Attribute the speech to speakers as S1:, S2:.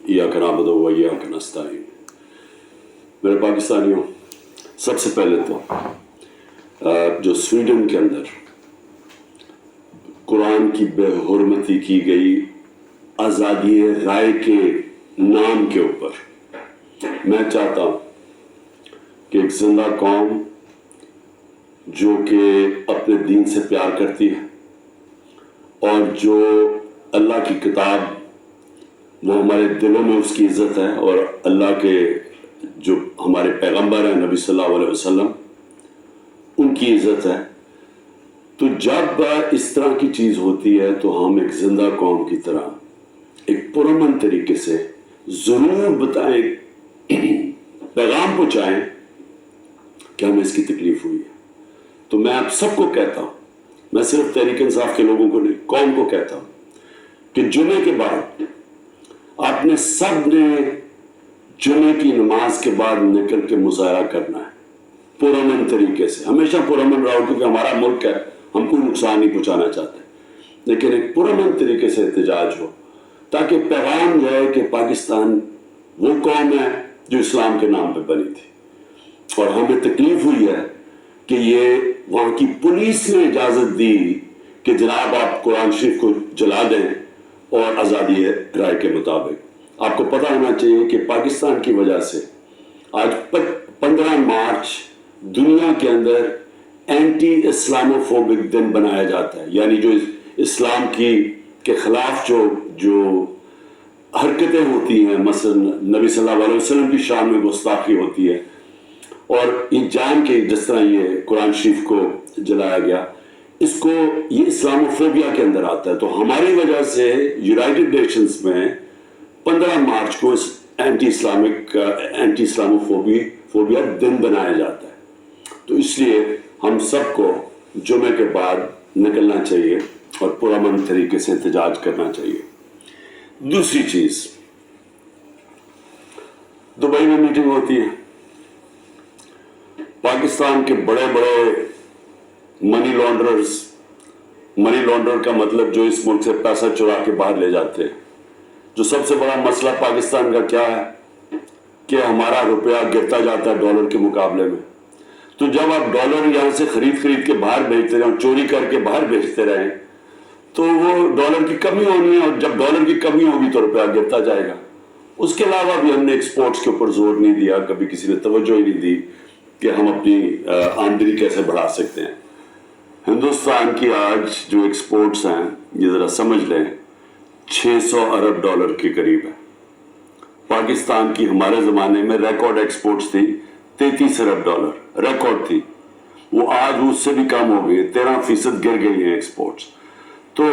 S1: इय्याका नअबुदु व इय्याका नस्तईन। मेरे पाकिस्तानियों, सबसे पहले तो जो स्वीडन के अंदर कुरान की बेहुरमती की गई आज़ादी राय के नाम के ऊपर मैं चाहता हूँ कि एक जिंदा कौम जो कि अपने दीन से प्यार करती है और जो अल्लाह की किताब वो हमारे दिलों में उसकी इज़्ज़त है और अल्लाह के जो हमारे पैगंबर हैं नबी सल्लल्लाहु अलैहि वसल्लम उनकी इज़्ज़त है, तो जब इस तरह की चीज़ होती है तो हम एक जिंदा कौम की तरह एक पुरअमन तरीके से ज़रूर बताएं, पैगाम पहुँचाएं कि हमें इसकी तकलीफ हुई है। तो मैं आप सबको कहता हूँ, मैं सिर्फ तहरीक इंसाफ के लोगों को नहीं, कौम को कहता हूँ कि जुमे के बाद आपने सब ने जुमे की नमाज के बाद निकल के मुजाहरा करना है पुरअमन तरीके से। हमेशा पुरअमन रहो क्योंकि हमारा मुल्क है, हम कोई नुकसान नहीं पहुंचाना चाहते, लेकिन एक पुरअमन तरीके से एहतजाज हो ताकि पैगाम जाए कि पाकिस्तान वो कौम है जो इस्लाम के नाम पे बनी थी और हमें तकलीफ हुई है कि ये वहाँ की पुलिस ने इजाज़त दी कि जनाब आप कुरान शरीफ को जला दें और आज़ादी राय के मुताबिक। आपको पता होना चाहिए कि पाकिस्तान की वजह से आज 15 मार्च दुनिया के अंदर एंटी इस्लामोफोबिक दिन बनाया जाता है, यानी जो इस्लाम के खिलाफ जो हरकतें होती हैं, मसलन नबी सल्लल्लाहु अलैहि वसल्लम की शान में गुस्ताखी होती है और ये जान के जिस तरह ये कुरान शरीफ को जलाया गया, इसको ये इस्लामोफोबिया के अंदर आता है। तो हमारी वजह से यूनाइटेड नेशंस में 15 मार्च को एंटी इस्लामोफोबिया दिन बनाया जाता है। तो इसलिए हम सबको जुमे के बाद निकलना चाहिए और पुरअमन तरीके से एहतजाज करना चाहिए। दूसरी चीज, दुबई में मीटिंग होती है, पाकिस्तान के बड़े बड़े मनी लॉन्डर का मतलब जो इस मुल्क से पैसा चुरा के बाहर ले जाते हैं। जो सबसे बड़ा मसला पाकिस्तान का क्या है कि हमारा रुपया गिरता जाता है डॉलर के मुकाबले में। तो जब आप डॉलर यहां से खरीद के बाहर भेजते रहे, चोरी करके बाहर भेजते रहे, तो वो डॉलर की कमी होनी है और जब डॉलर की कमी होगी तो रुपया गिरता जाएगा। उसके अलावा भी हमने एक्सपोर्ट्स के ऊपर जोर नहीं दिया, कभी किसी ने तवज्जो ही नहीं दी कि हम अपनी आमदनी कैसे बढ़ा सकते हैं। हिंदुस्तान की आज जो एक्सपोर्ट्स हैं ये ज़रा समझ लें, 600 अरब डॉलर के करीब है। पाकिस्तान की हमारे ज़माने में रिकॉर्ड एक्सपोर्ट्स थी 33 अरब डॉलर, रिकॉर्ड थी। वो आज उससे भी कम हो गई, 13% गिर गई हैं एक्सपोर्ट्स। तो